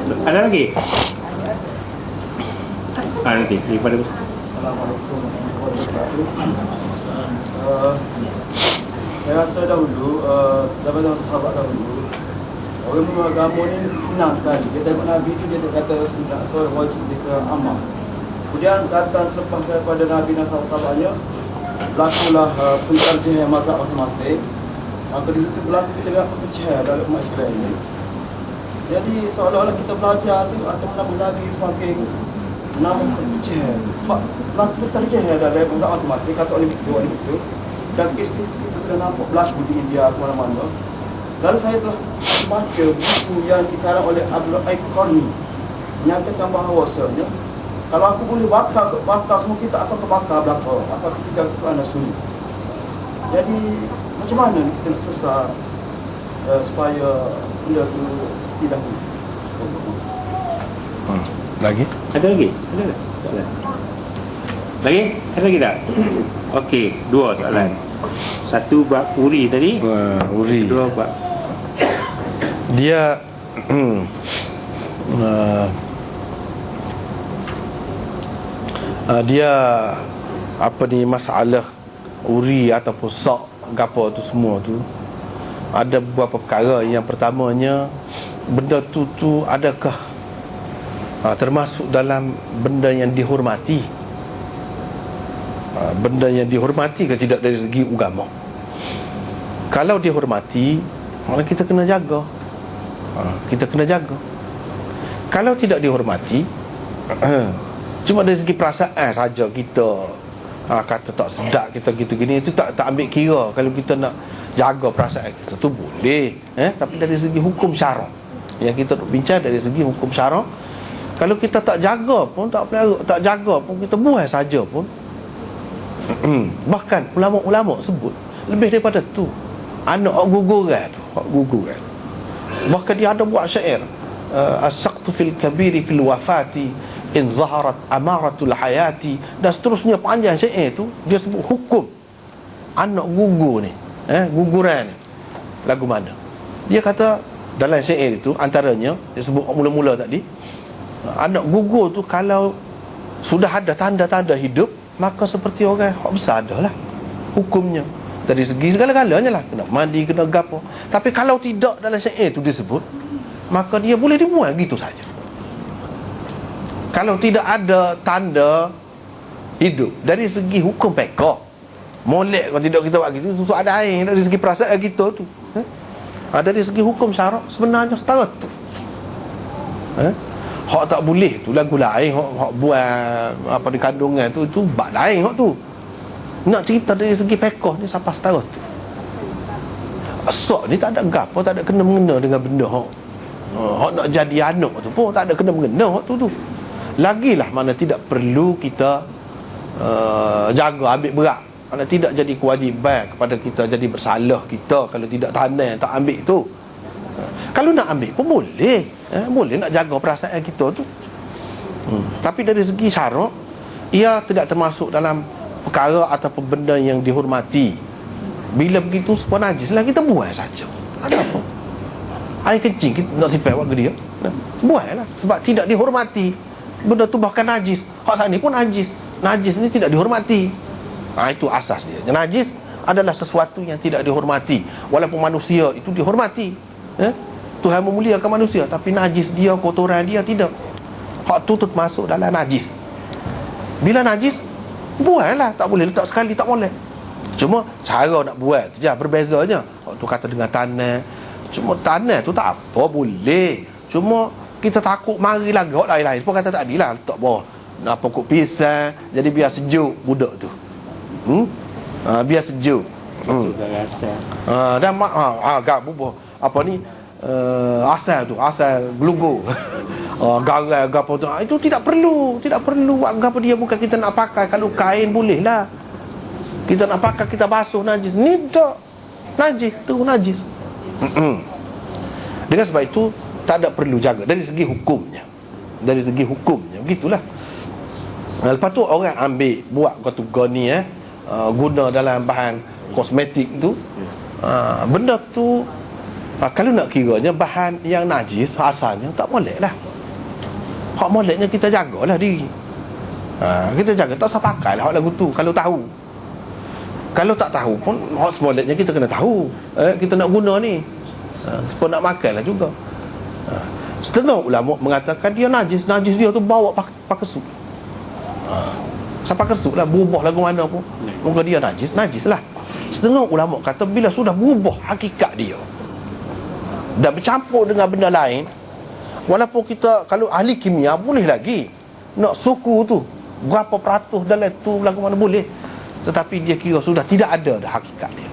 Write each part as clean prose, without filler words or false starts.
Ada lagi? Nanti daripada Assalamualaikum warahmatullahi wabarakatuh. Saya rasa dahulu, daripada sahabat dahulu, orang beragama ni senang sekali. Dia tengok Nabi tu, dia kata sunat atau wajib dia amal. Kemudian datang selepas daripada Nabi dan sahabat-sahabatnya, berlakulah pentarjih mazhab masing-masing. Maka di situ berlaku kita lihat perpecahan dalam umat Islam ini. Jadi seolah-olah kita belajar tu atau menambah Nabi semakin nama perpecahan. Sebab berlaku perpecahan dalam mazhab masing-masing. Kata oleh betul. Dan kes itu kita sudah nampak berlaku di India ke mana-mana. Lalu saya telah baca buku yang dikarang oleh Abdul Aiqani, menyatakan bahawasanya kalau aku boleh bakar semua kita akan terbakar belakang. Apa ketika kerana sunyi. Jadi macam mana kita nak susah supaya benda tu seperti dahulu. Lagi? ada lagi? Ada tak? Soalan. Lagi? Ada lagi tak? Okey, 2 soalan. Satu bab uri tadi, Uri. kedua bab Dia dia apa ni, masalah uri ataupun sok gapo tu semua tu ada beberapa perkara. Yang pertamanya, benda tu adakah termasuk dalam benda yang dihormati, benda yang dihormati ke tidak dari segi agama. Kalau dihormati, maka kita kena jaga. Kita kena jaga. Kalau tidak dihormati, cuma dari segi perasaan saja kita kata tak sedap, kita gitu gini, itu tak ambil kira. Kalau kita nak jaga perasaan kita tu boleh, tapi dari segi hukum syarak yang kita nak bincang, dari segi hukum syarak, kalau kita tak jaga pun, tak jaga pun, kita buang saja pun. Bahkan ulama-ulama sebut lebih daripada tu, anak guguran tu, guguran. Bahkan dia ada buat syair, as-saqtu fil kabiri fil wafati in zaharat amaratul hayati, dan seterusnya panjang syair tu. Dia sebut hukum anak gugur ni, guguran ni. Lagu mana? Dia kata dalam syair itu, antaranya dia sebut mula-mula tadi, anak gugur tu kalau sudah ada tanda-tanda hidup, maka seperti orang besar adalah hukumnya dari segi segala-galanya lah, kena mandi, kena gapo. Tapi kalau tidak dalam syair itu disebut, maka dia boleh dibuang gitu saja. Kalau tidak ada tanda hidup dari segi hukum pekah, molek kalau tidak kita buat gitu, susuk ada air dari segi perasaan kita tu. Dari segi hukum syarak sebenarnya setara tu. Hak tak boleh tu lagu lain, hak buat apa di kandungan tu, itu bab lain hak tu. Nak cerita dari segi pekah ni sampai setara tu. Asal ni tak ada gapo, tak ada kena-mengena dengan benda hak nak jadi anak tu pun tak ada kena-mengena hak tu. Lagilah mana tidak perlu kita jaga, ambil berat. Mana tidak jadi kewajipan kepada kita, jadi bersalah kita kalau tidak tanam, tak ambil tu. Kalau nak ambil pun boleh, boleh nak jaga perasaan kita tu. Tapi dari segi syarak, ia tidak termasuk dalam perkara ataupun benda yang dihormati. Bila begitu semua najis lah, kita buang saja. Ada apa? Air kencing kita nak sipai buat dia, buanglah, sebab tidak dihormati. Benda tu bahkan najis. Hak sana pun najis. Najis ni tidak dihormati. Itu asas dia. Najis adalah sesuatu yang tidak dihormati. Walaupun manusia itu dihormati, Tuhan memuliakan manusia, tapi najis dia, kotoran dia tidak. Hak tu termasuk dalam najis. Bila najis, buanglah, tak boleh letak sekali, tak boleh. Cuma cara nak buat tu je berbezanya. Hak tu kata dengan tanah. Cuma tanah tu tak apa, boleh. Cuma kita takut mari lagi hak lain-lain. Sebab kata tadi lah, letak bawah pokok pisang, jadi biar sejuk budak tu. Biar sejuk. Dan apa ni, asal tu, asal gelugur. Garai gapo tu, itu tidak perlu buat gapo dia. Bukan kita nak pakai, kalau kain boleh lah kita nak pakai, kita basuh najis. Ni tak najis, tu najis. Dengan sebab itu tak ada perlu jaga dari segi hukumnya. Dari segi hukumnya begitulah. Lepas tu orang ambil buat kata goni guna dalam bahan kosmetik tu, benda tu kalau nak kiranya bahan yang najis asalnya tak boleh lah. Hak moleknya kita jagalah diri. Kita jaga, tak usah pakai lah hak lagu tu kalau tahu. Kalau tak tahu pun hak moleknya kita kena tahu. Kita nak guna ni. Supaya nak makan lah juga. Setengah ulama mengatakan dia najis dia tu bawa pakai sup. Sampai kesuk lah, berubah lagu mana pun, muka dia najis lah. Setengah ulama kata bila sudah berubah hakikat dia dan bercampur dengan benda lain, walaupun kita kalau ahli kimia boleh lagi nak suku tu berapa peratus dalam tu lagu mana boleh, tetapi dia kira sudah tidak ada dah hakikat dia.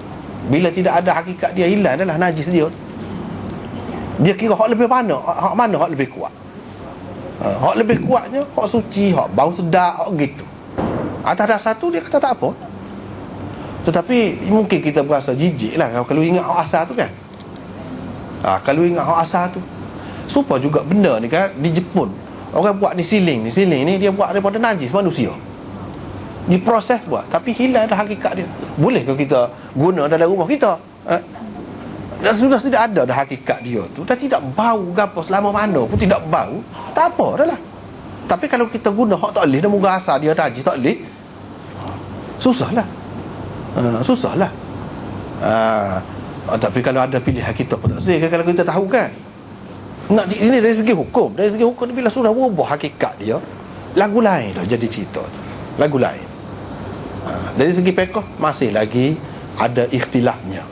Bila tidak ada hakikat dia, hilang adalah najis dia. Dia kira hak lebih mana, hak mana hak lebih kuat. Hak lebih kuatnya hak suci, hak bau sedap, hak gitu. Atas dasar tu dia kata tak apa. Tetapi mungkin kita berasa jijik lah kalau ingat hak asal tu kan. Kalau ingat hak asal tu, supaya juga benda ni kan di Jepun orang buat ni siling ni dia buat daripada najis manusia, diproses buat, tapi hilang dah hakikat dia. Boleh ke kita guna dalam rumah kita? Dan sudah tidak ada dah hakikat dia tu, dah tidak bau gapo selama mana pun tidak bau, tak apa dah lah. Tapi kalau kita guna hak tak boleh, dan muka asal dia najis tak boleh, susahlah. Tapi kalau ada pilihan kita pun tak sih, kalau kita tahu kan. Nak ini dari segi hukum. Dari segi hukum bila sudah berubah hakikat dia, lagu lain dah jadi cerita tu. Lagu lain. Dari segi fiqh masih lagi ada ikhtilafnya.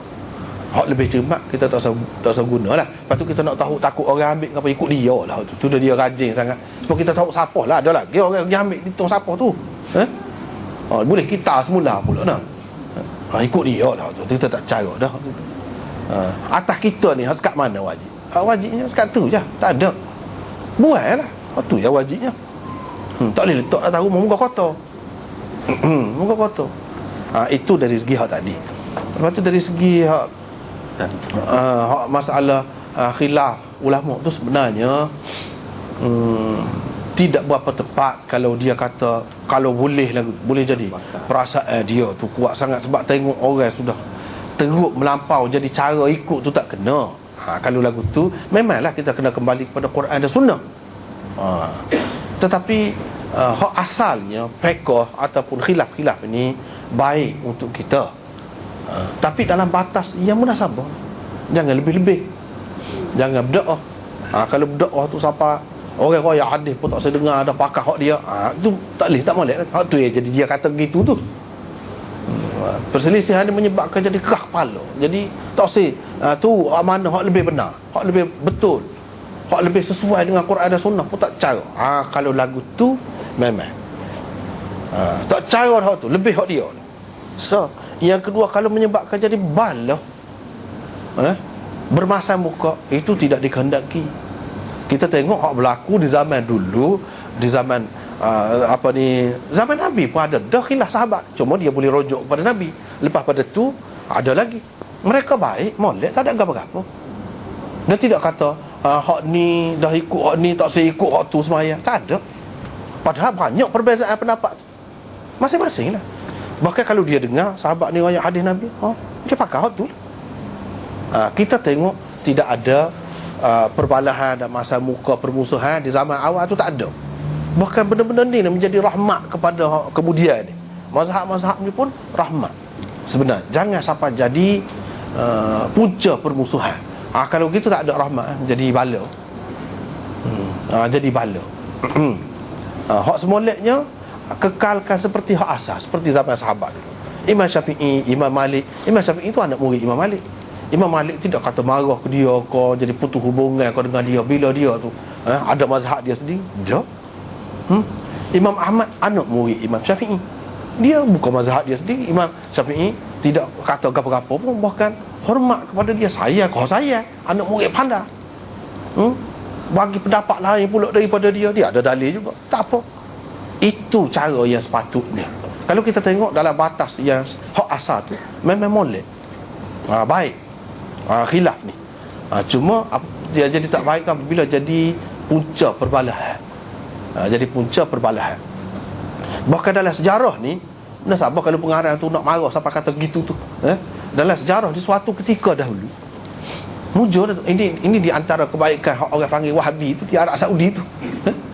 Hak lebih cermat kita tak usah gunalah. Lepas tu kita nak tahu, takut orang ambil apa ikut dia lah. Tu dah dia rajin sangat. Sebab kita tahu siapa lah, ada lagi orang yang ambil hitung siapa tu. Boleh kita semula pula nah. Ikut dia lah tu. Kita tak cara dah. Atas kita ni sekat mana wajib? Wajibnya sekat tu je, tak ada. Buat lah. Tu yang wajibnya. Tak boleh letak atas rumah muka kotor. Muka kotor. Itu dari segi hak tadi. Lepas tu dari segi hak masalah khilaf ulama tu sebenarnya tidak berapa tepat kalau dia kata kalau boleh jadi perasaan dia tu kuat sangat sebab tengok orang sudah teruk melampau, jadi cara ikut tu tak kena. Kalau lagu tu memanglah kita kena kembali kepada Quran dan Sunnah. Tetapi hak asalnya fiqh ataupun khilaf-khilaf ini baik untuk kita, tapi dalam batas yang munasabah. Jangan lebih-lebih, jangan berdoa. Kalau berdoa tu siapa orang royak hadis pun tak saya dengar ada pakar hak dia, tu tak boleh, tak molek. Hak tu ya, jadi dia kata begitu tu. Perselisihan ni menyebabkan jadi kerah kepala. Jadi tak usah tu mana hak lebih benar, hak lebih betul, hak lebih sesuai dengan Quran dan Sunnah pun tak cara. Kalau lagu tu memang tak cara hak tu, lebih hak dia. So, yang kedua, kalau menyebabkan jadi balah, bermasam muka, itu tidak dikehendaki. Kita tengok hak berlaku di zaman dulu, di zaman zaman Nabi pun ada dah khilaf sahabat, cuma dia boleh rujuk kepada Nabi. Lepas pada tu ada lagi, mereka baik molek, tak ada apa-apa. Dia tidak kata hak ni dah ikut hak ni, tak saya ikut hak tu semaya, tak ada. Padahal banyak perbezaan pendapat masing-masing lah. Bahkan kalau dia dengar sahabat ni riwayat hadis Nabi, dia pakai hak tu lah. Kita tengok tidak ada perbalahan dan masa muka permusuhan di zaman awal tu, tak ada. Bahkan benda-benda ni menjadi rahmat kepada kemudian ni. Mazhab-mazhab ni pun rahmat sebenarnya. Jangan sampai jadi punca permusuhan. Kalau gitu tak ada rahmat, jadi bala. Jadi bala. Hak semoleknya kekalkan seperti hak asas, seperti zaman sahabat dulu. Imam Syafi'i, Imam Malik. Imam Syafi'i itu anak murid Imam Malik. Imam Malik tidak kata marah ke dia, kau jadi putus hubungan kau dengan dia bila dia tu ada mazhab dia sendiri. Dia Imam Ahmad anak murid Imam Syafi'i, dia bukan mazhab dia sendiri. Imam Syafi'i tidak kata apa-apa pun, bahkan hormat kepada dia. Saya anak murid pandai, bagi pendapat lain pula daripada dia ada dalil juga, tak apa. Itu cara yang sepatutnya. Kalau kita tengok dalam batas yang hak asal tu memang molek, baik khilaf ni. Cuma dia jadi tak baik kan bila jadi punca perbalahan. Jadi punca perbalahan. Bahkan dalam sejarah ni, nasabah kalau pengarang tu nak marah sampai kata gitu tu, dalam sejarah di suatu ketika dahulu muncul ini di antara kebaikan hak orang panggil Wahabi tu di Arab Saudi tu.